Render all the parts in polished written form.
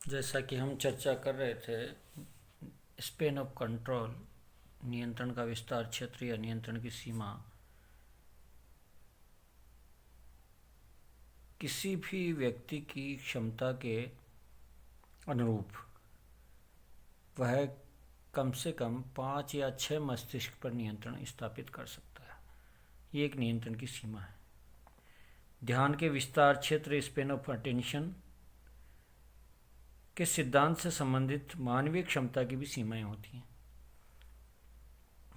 जैसा कि हम चर्चा कर रहे थे, स्पेन ऑफ कंट्रोल, नियंत्रण का विस्तार क्षेत्र या नियंत्रण की सीमा, किसी भी व्यक्ति की क्षमता के अनुरूप वह कम से कम 5 या 6 मस्तिष्क पर नियंत्रण स्थापित कर सकता है। ये एक नियंत्रण की सीमा है। ध्यान के विस्तार क्षेत्र, स्पेन ऑफ अटेंशन के सिद्धांत से संबंधित मानवीय क्षमता की भी सीमाएं होती हैं।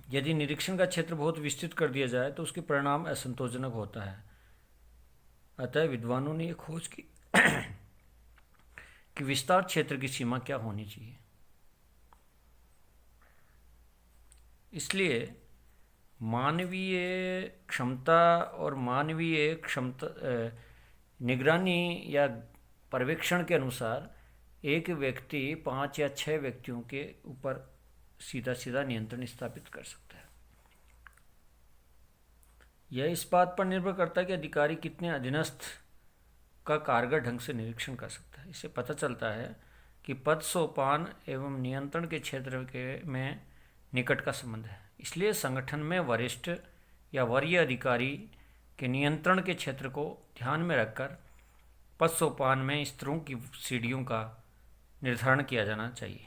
यदि निरीक्षण का क्षेत्र बहुत विस्तृत कर दिया जाए तो उसके परिणाम असंतोषजनक होता है। अतः विद्वानों ने यह खोज की कि विस्तार क्षेत्र की सीमा क्या होनी चाहिए। इसलिए मानवीय क्षमता और मानवीय क्षमता निगरानी या पर्यवेक्षण के अनुसार एक व्यक्ति 5 या 6 व्यक्तियों के ऊपर सीधा सीधा नियंत्रण स्थापित कर सकता है। यह इस बात पर निर्भर करता है कि अधिकारी कितने अधीनस्थ का कारगर ढंग से निरीक्षण कर सकता है। इससे पता चलता है कि पद सोपान एवं नियंत्रण के क्षेत्र के में निकट का संबंध है। इसलिए संगठन में वरिष्ठ या वरीय अधिकारी के नियंत्रण के क्षेत्र को ध्यान में रखकर पद सोपान में स्तरों की सीढ़ियों का निर्धारण किया जाना चाहिए।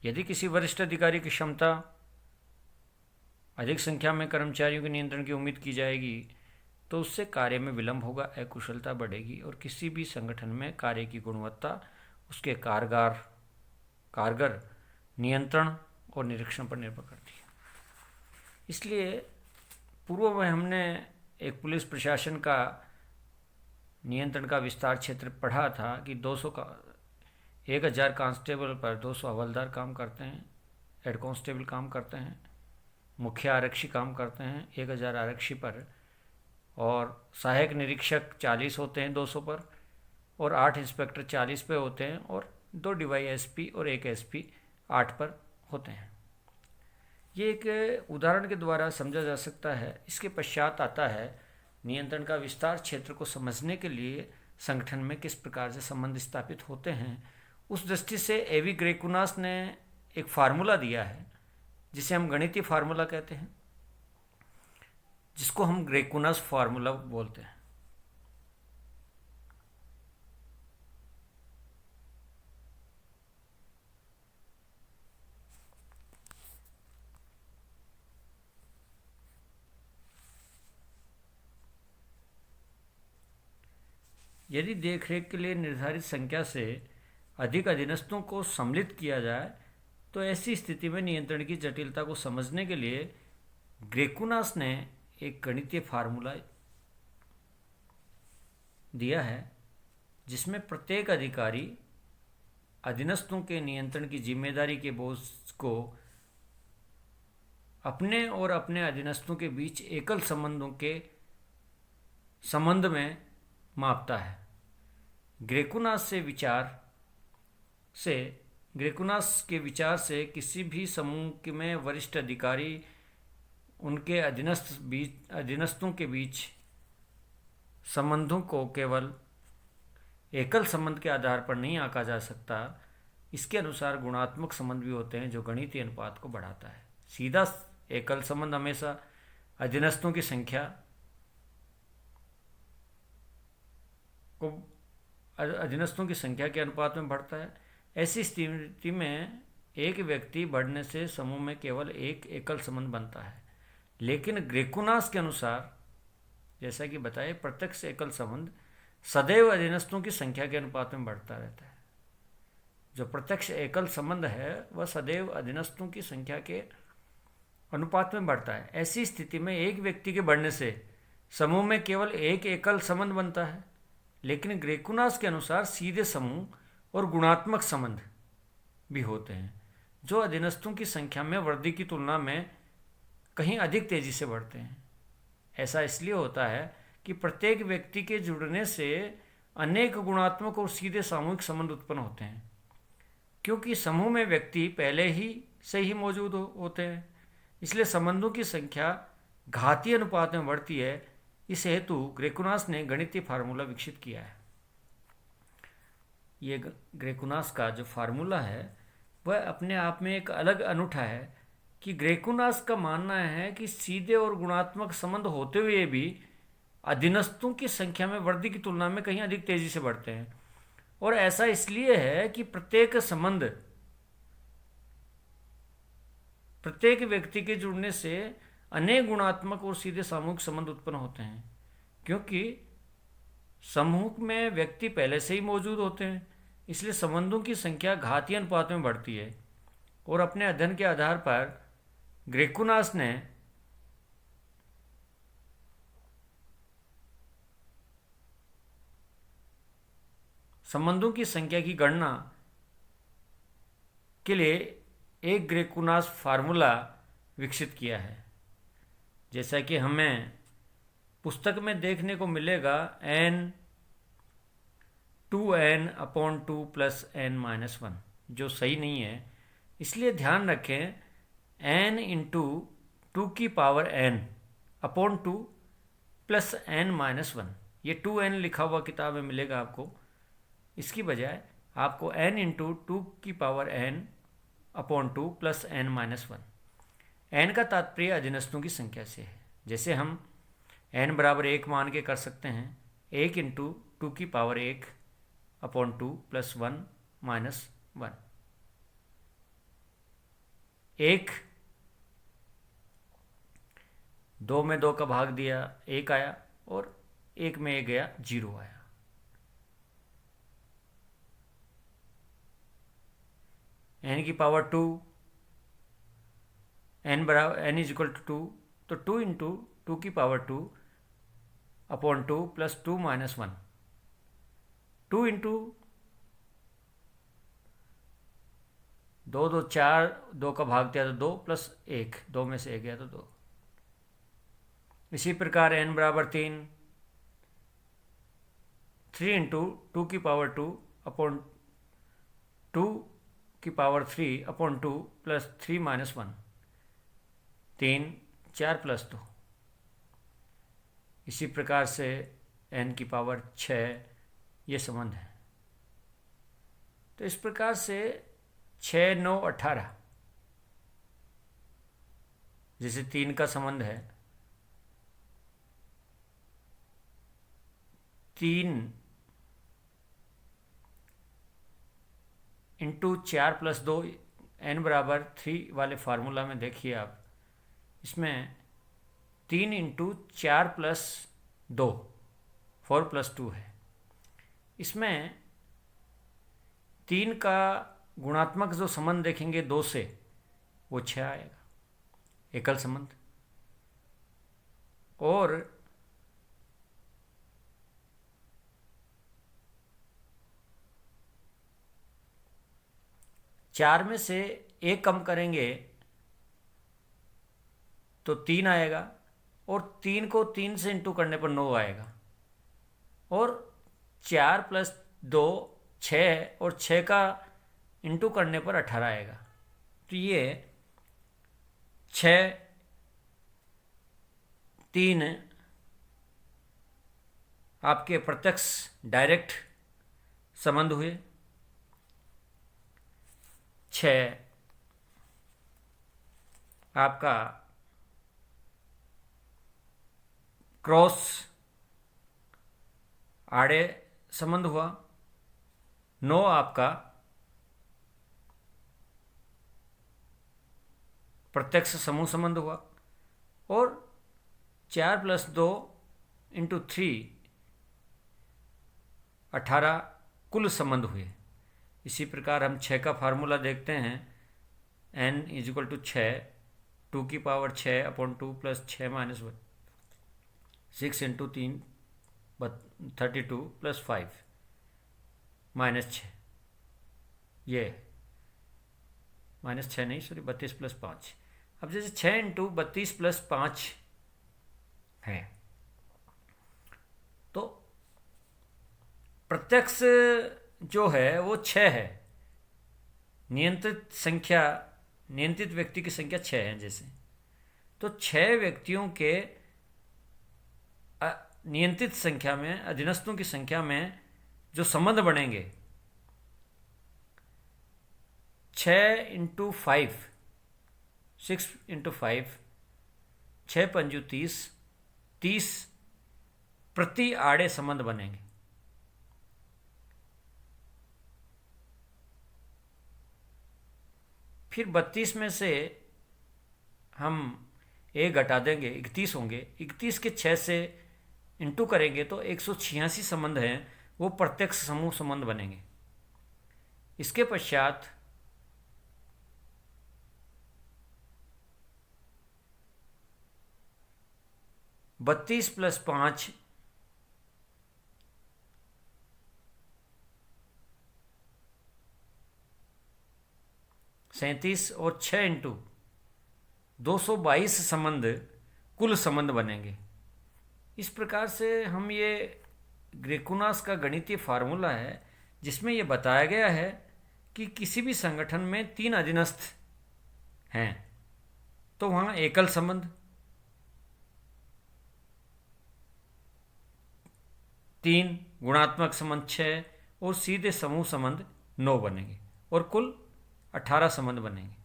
यदि किसी वरिष्ठ अधिकारी की क्षमता अधिक संख्या में कर्मचारियों के नियंत्रण की उम्मीद की जाएगी तो उससे कार्य में विलंब होगा, अकुशलता बढ़ेगी और किसी भी संगठन में कार्य की गुणवत्ता उसके कारगर नियंत्रण और निरीक्षण पर निर्भर करती है। इसलिए पूर्व में हमने एक पुलिस प्रशासन का नियंत्रण का विस्तार क्षेत्र पढ़ा था कि 1000 कांस्टेबल पर 200 हवलदार काम करते हैं, हेड कांस्टेबल काम करते हैं, मुख्य आरक्षी काम करते हैं 1000 आरक्षी पर, और सहायक निरीक्षक 40 होते हैं 200 पर, और 8 इंस्पेक्टर 40 पे होते हैं, और 2 DYSP और 1 SP 8 पर होते हैं। ये एक उदाहरण के द्वारा समझा जा सकता है। इसके पश्चात आता है नियंत्रण का विस्तार क्षेत्र को समझने के लिए संगठन में किस प्रकार से संबंध स्थापित होते हैं। उस दृष्टि से एवी ग्रेकुनास ने एक फार्मूला दिया है जिसे हम गणितीय फार्मूला कहते हैं, जिसको हम ग्रेकुनास फार्मूला बोलते हैं। यदि देखरेख के लिए निर्धारित संख्या से अधिक अधीनस्थों को सम्मिलित किया जाए तो ऐसी स्थिति में नियंत्रण की जटिलता को समझने के लिए ग्रेकुनास ने एक गणितीय फार्मूला दिया है जिसमें प्रत्येक अधिकारी अधीनस्थों के नियंत्रण की जिम्मेदारी के बोझ को अपने और अपने अधीनस्थों के बीच एकल संबंधों के संबंध में मापता है। ग्रेकुनास के विचार से किसी भी समूह में वरिष्ठ अधिकारी उनके अधीनस्थों के बीच संबंधों को केवल एकल संबंध के आधार पर नहीं आंका जा सकता। इसके अनुसार गुणात्मक संबंध भी होते हैं जो गणितीय अनुपात को बढ़ाता है। सीधा एकल संबंध हमेशा अधीनस्थों की संख्या के अनुपात में बढ़ता है। ऐसी स्थिति में एक व्यक्ति बढ़ने से समूह में केवल एक एकल संबंध बनता है। लेकिन ग्रेकुनास के अनुसार, जैसा कि बताया, प्रत्यक्ष एकल संबंध सदैव अधीनस्थों की संख्या के अनुपात में बढ़ता रहता है। जो प्रत्यक्ष एकल संबंध है वह सदैव अधीनस्थों की संख्या के अनुपात में बढ़ता है। ऐसी स्थिति में एक व्यक्ति के बढ़ने से समूह में केवल एक एकल संबंध बनता है। लेकिन ग्रेकुनास के अनुसार सीधे समूह और गुणात्मक संबंध भी होते हैं जो अधीनस्थों की संख्या में वृद्धि की तुलना में कहीं अधिक तेजी से बढ़ते हैं। ऐसा इसलिए होता है कि प्रत्येक व्यक्ति के जुड़ने से अनेक गुणात्मक और सीधे सामूहिक संबंध उत्पन्न होते हैं, क्योंकि समूह में व्यक्ति पहले ही से ही मौजूद होते हैं। इसलिए संबंधों की संख्या घातीय अनुपात में बढ़ती है। इस हेतु ग्रेकुनास ने गणितीय फार्मूला विकसित किया है। ये ग्रेकुनास का जो फार्मूला है वह अपने आप में एक अलग अनूठा है कि ग्रेकुनास का मानना है कि सीधे और गुणात्मक संबंध होते हुए भी अधीनस्थों की संख्या में वृद्धि की तुलना में कहीं अधिक तेजी से बढ़ते हैं। और ऐसा इसलिए है कि प्रत्येक व्यक्ति के जुड़ने से अनेक गुणात्मक और सीधे सामूहिक संबंध उत्पन्न होते हैं, क्योंकि समूह में व्यक्ति पहले से ही मौजूद होते हैं। इसलिए संबंधों की संख्या घातीय अनुपात में बढ़ती है। और अपने अध्ययन के आधार पर ग्रेकुनास ने संबंधों की संख्या की गणना के लिए एक ग्रेकुनास फार्मूला विकसित किया है, जैसा कि हमें पुस्तक में देखने को मिलेगा n 2n/2 प्लस n-1, जो सही नहीं है। इसलिए ध्यान रखें n इंटू 2 की पावर n/2 प्लस n-1, ये 2n लिखा हुआ किताब में मिलेगा आपको। इसकी बजाय आपको n इंटू 2 की power n/2 plus n-1। n का तात्पर्य अधीनस्थों की संख्या से है। जैसे हम n बराबर 1 मान के कर सकते हैं 1 इंटू 2 की पावर 1/2 प्लस 1-1। 1 2 में 2 का भाग दिया 1 आया, और 1 में 1 गया 0 आया। n की power 2, n is equal to 2, तो 2 इंटू 2 की पावर 2/2 प्लस 2-1। 2 इंटू 2 2 4, 2 का भाग दिया तो 2 प्लस 1, 2 में से 1 गया तो 2। इसी प्रकार n बराबर 3, 3 इंटू 2 की पावर 2/2 की पावर 3/2 प्लस 3-1, 3 4 प्लस 2। इसी प्रकार से n की पावर 6, ये संबंध है। तो इस प्रकार से 6 9 18, जैसे 3 का संबंध है 3 इंटू 4 प्लस 2, n बराबर 3 वाले फार्मूला में देखिए आप, इसमें 3 इंटू 4 प्लस 2 4 प्लस 2 है। इसमें 3 का गुणात्मक जो संबंध देखेंगे 2 से, वो 6 आएगा, एकल संबंध। और चार में से 1 कम करेंगे तो 3 आएगा, और 3 को 3 से इंटू करने पर 9 आएगा, और 4 प्लस 2 6, और 6 का इंटू करने पर 18 आएगा। तो ये 6 3 आपके प्रत्यक्ष डायरेक्ट संबंध हुए। 6 आपका क्रॉस आड़े संबंध हुआ। 9 आपका प्रत्यक्ष समूह संबंध हुआ। और 4 प्लस 2 इंटू 3 18 कुल संबंध हुए। इसी प्रकार हम 6 का फार्मूला देखते हैं, n इज इक्वल टू 6, 2 की पावर 6/2 प्लस 6-1, 6 इंटू 3 32 प्लस 5 -6, ये -6 नहीं, सॉरी 32 प्लस 5। अब जैसे 6 इंटू 32 प्लस 5 है, तो प्रत्यक्ष जो है वो 6 है, नियंत्रित व्यक्ति की संख्या 6 है। जैसे तो 6 व्यक्तियों के नियंत्रित संख्या में, अधीनस्थों की संख्या में जो संबंध बनेंगे 6 × 5, 6 × 5, 6 × 5 = 30, 30 प्रति आड़े संबंध बनेंगे। फिर 32 में से हम 1 घटा देंगे, 31 होंगे। 31 के 6 से इंटू करेंगे तो 186 संबंध हैं, वो प्रत्यक्ष समूह संबंध बनेंगे। इसके पश्चात 32 + 5 37 और 6 × 222 संबंध कुल संबंध बनेंगे। इस प्रकार से हम ये ग्रेकुनास का गणितीय फार्मूला है जिसमें ये बताया गया है कि किसी भी संगठन में 3 अधीनस्थ हैं तो वहाँ एकल संबंध, 3 गुणात्मक संबंध 6 और सीधे समूह संबंध 9 बनेंगे और कुल 18 संबंध बनेंगे।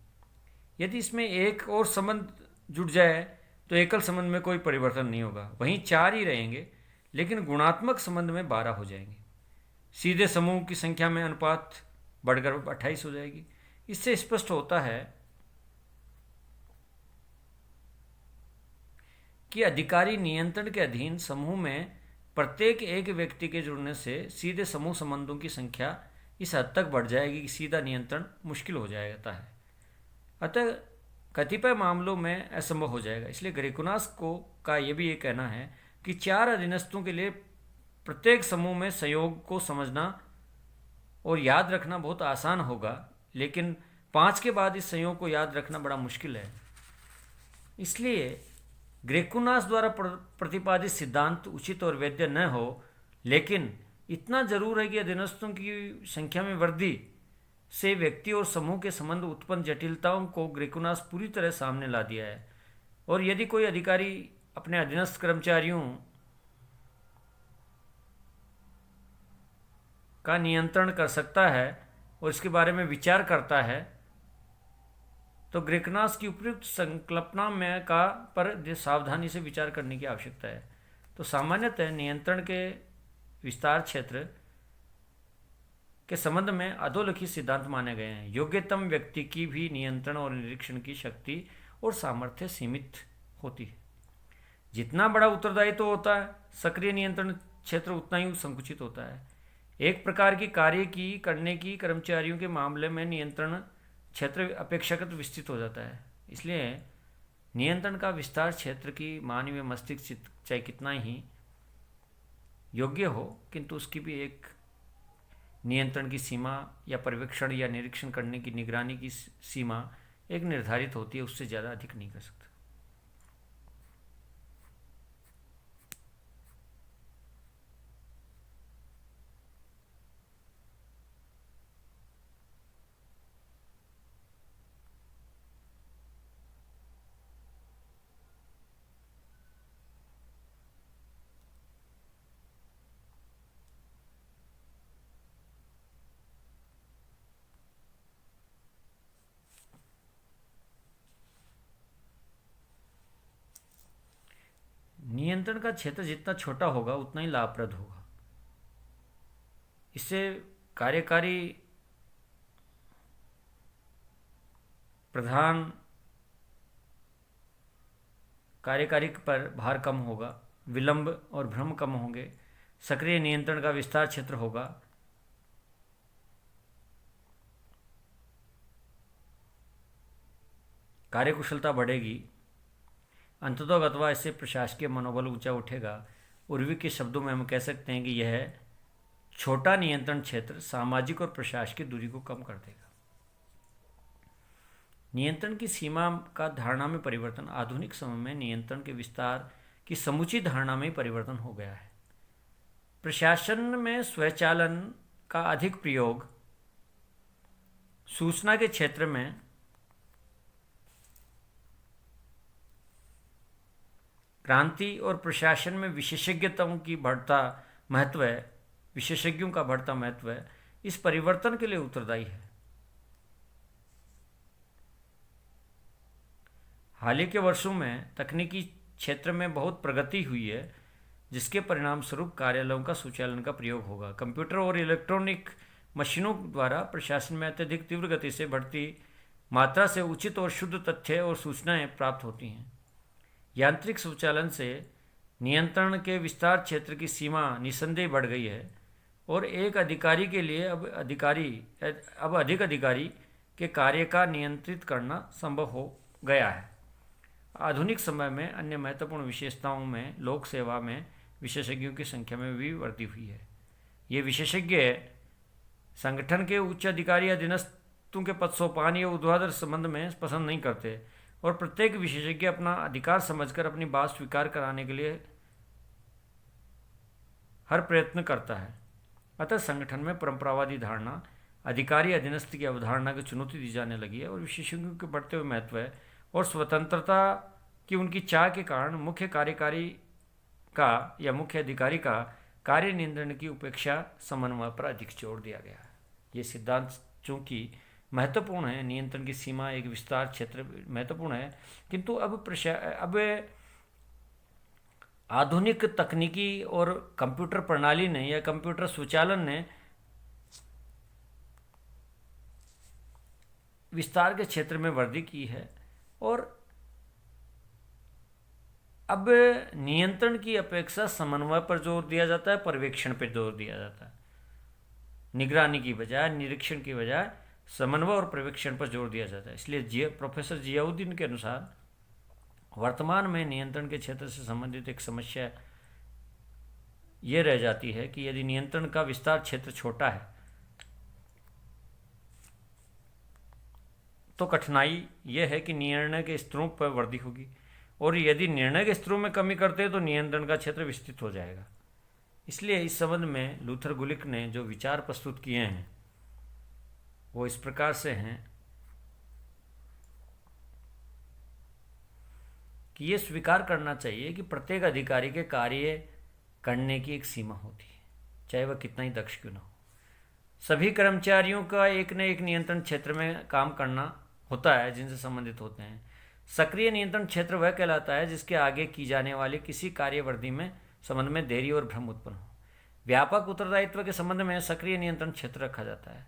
यदि इसमें एक और संबंध जुड़ जाए तो एकल संबंध में कोई परिवर्तन नहीं होगा, वहीं 4 ही रहेंगे, लेकिन गुणात्मक संबंध में 12 हो जाएंगे। सीधे समूह की संख्या में अनुपात बढ़कर 28 हो जाएगी। इससे स्पष्ट होता है कि अधिकारी नियंत्रण के अधीन समूह में प्रत्येक एक व्यक्ति के जुड़ने से सीधे समूह संबंधों की संख्या इस हद तक बढ़ जाएगी कि सीधा नियंत्रण मुश्किल हो जाता है। अतः कतिपय मामलों में असंभव हो जाएगा। इसलिए ग्रेकुनास का यह भी ये कहना है कि 4 अधीनस्थों के लिए प्रत्येक समूह में संयोग को समझना और याद रखना बहुत आसान होगा, लेकिन 5 के बाद इस संयोग को याद रखना बड़ा मुश्किल है। इसलिए ग्रेकुनास द्वारा प्रतिपादित सिद्धांत उचित और वैध न हो, लेकिन इतना जरूर है कि अधीनस्थों की संख्या में वृद्धि से व्यक्ति और समूह के संबंध उत्पन्न जटिलताओं को ग्रेकुनास पूरी तरह सामने ला दिया है। और यदि कोई अधिकारी अपने अधीनस्थ कर्मचारियों का नियंत्रण कर सकता है और इसके बारे में विचार करता है तो ग्रेकुनास की उपयुक्त संकल्पना में पर सावधानी से विचार करने की आवश्यकता है। तो सामान्यतः नियंत्रण के विस्तार क्षेत्र के संबंध में अधोलिखित सिद्धांत माने गए हैं। योग्यतम व्यक्ति की भी नियंत्रण और निरीक्षण की शक्ति और सामर्थ्य सीमित होती है। जितना बड़ा उत्तरदायित्व होता है, सक्रिय नियंत्रण क्षेत्र उतना ही संकुचित होता है। एक प्रकार की कार्य की करने की कर्मचारियों के मामले में नियंत्रण क्षेत्र अपेक्षाकृत विस्तृत हो जाता है। इसलिए नियंत्रण का विस्तार क्षेत्र की मानवीय मस्तिष्क चाहे कितना ही योग्य हो, किंतु उसकी भी एक नियंत्रण की सीमा या पर्यवेक्षण या निरीक्षण करने की निगरानी की सीमा एक निर्धारित होती है, उससे ज़्यादा अधिक नहीं कर सकता। नियंत्रण का क्षेत्र जितना छोटा होगा उतना ही लाभप्रद होगा। इससे कार्यकारी प्रधान कार्यकारी पर भार कम होगा, विलंब और भ्रम कम होंगे, सक्रिय नियंत्रण का विस्तार क्षेत्र होगा, कार्यकुशलता बढ़ेगी। अंततोगत्वा इससे प्रशासकीय मनोबल ऊंचा उठेगा। उर्वी के शब्दों में हम कह सकते हैं कि यह छोटा नियंत्रण क्षेत्र सामाजिक और प्रशासकीय दूरी को कम कर देगा। नियंत्रण की सीमा का धारणा में परिवर्तन आधुनिक समय में नियंत्रण के विस्तार की समुची धारणा में परिवर्तन हो गया है। प्रशासन में स्वचालन का अधिक प्रयोग, सूचना के क्षेत्र में क्रांति और प्रशासन में विशेषज्ञों का बढ़ता महत्व है, इस परिवर्तन के लिए उत्तरदायी है। हाल ही के वर्षों में तकनीकी क्षेत्र में बहुत प्रगति हुई है, जिसके परिणाम स्वरूप कार्यालयों का स्वचालन का प्रयोग होगा। कंप्यूटर और इलेक्ट्रॉनिक मशीनों द्वारा प्रशासन में अत्यधिक तीव्र गति से बढ़ती मात्रा से उचित और शुद्ध तथ्य और सूचनाएं प्राप्त होती हैं। यांत्रिक स्वचालन से नियंत्रण के विस्तार क्षेत्र की सीमा निस्संदेह बढ़ गई है और एक अधिकारी के लिए अब अधिक अधिकारी के कार्य का नियंत्रित करना संभव हो गया है। आधुनिक समय में अन्य महत्वपूर्ण विशेषताओं में लोक सेवा में विशेषज्ञों की संख्या में भी वृद्धि हुई है। ये विशेषज्ञ संगठन के उच्च अधिकारी अधीनस्थों के पद सोपान या ऊर्ध्वाधर संबंध में पसंद नहीं करते और प्रत्येक विशेषज्ञ अपना अधिकार समझकर अपनी बात स्वीकार कराने के लिए हर प्रयत्न करता है। अतः संगठन में परंपरावादी धारणा अधिकारी अधीनस्थ की अवधारणा को चुनौती दी जाने लगी है और विशेषज्ञों के बढ़ते हुए महत्व है और स्वतंत्रता की उनकी चाह के कारण मुख्य कार्यकारी का या मुख्य अधिकारी का कार्य नियंत्रण की उपेक्षा समन्वय पर अधिक जोर दिया गया है। ये सिद्धांत चूंकि महत्वपूर्ण है, नियंत्रण की सीमा एक विस्तार क्षेत्र महत्वपूर्ण है, किंतु अब आधुनिक तकनीकी और कंप्यूटर प्रणाली ने या कंप्यूटर स्वचालन ने विस्तार के क्षेत्र में वृद्धि की है और अब नियंत्रण की अपेक्षा समन्वय पर जोर दिया जाता है, पर्यवेक्षण पर जोर दिया जाता है। निगरानी की बजाय, निरीक्षण की बजाय समन्वय और पर्यवेक्षण पर जोर दिया जाता है। इसलिए प्रोफेसर जियाउद्दीन के अनुसार वर्तमान में नियंत्रण के क्षेत्र से संबंधित एक समस्या ये रह जाती है कि यदि नियंत्रण का विस्तार क्षेत्र छोटा है तो कठिनाई यह है कि निर्णय के स्तरों पर वृद्धि होगी और यदि निर्णय के स्तरों में कमी करते हैं तो नियंत्रण का क्षेत्र विस्तृत हो जाएगा। इसलिए इस संबंध में लूथर गुलिक ने जो विचार प्रस्तुत किए हैं वो इस प्रकार से हैं कि ये स्वीकार करना चाहिए कि प्रत्येक अधिकारी के कार्य करने की एक सीमा होती है, चाहे वह कितना ही दक्ष क्यों ना हो। सभी कर्मचारियों का एक न एक नियंत्रण क्षेत्र में काम करना होता है जिनसे संबंधित होते हैं। सक्रिय नियंत्रण क्षेत्र वह कहलाता है जिसके आगे की जाने वाली किसी कार्यवर्दी में संबंध में देरी और भ्रम उत्पन्न हो। व्यापक उत्तरदायित्व के संबंध में सक्रिय नियंत्रण क्षेत्र रखा जाता है।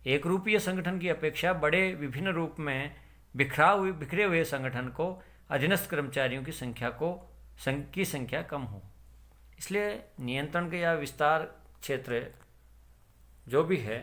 एक रूपीय संगठन की अपेक्षा बड़े विभिन्न रूप में बिखरे हुए संगठन को अधीनस्थ कर्मचारियों की संख्या कम हो। इसलिए नियंत्रण के या विस्तार क्षेत्र जो भी है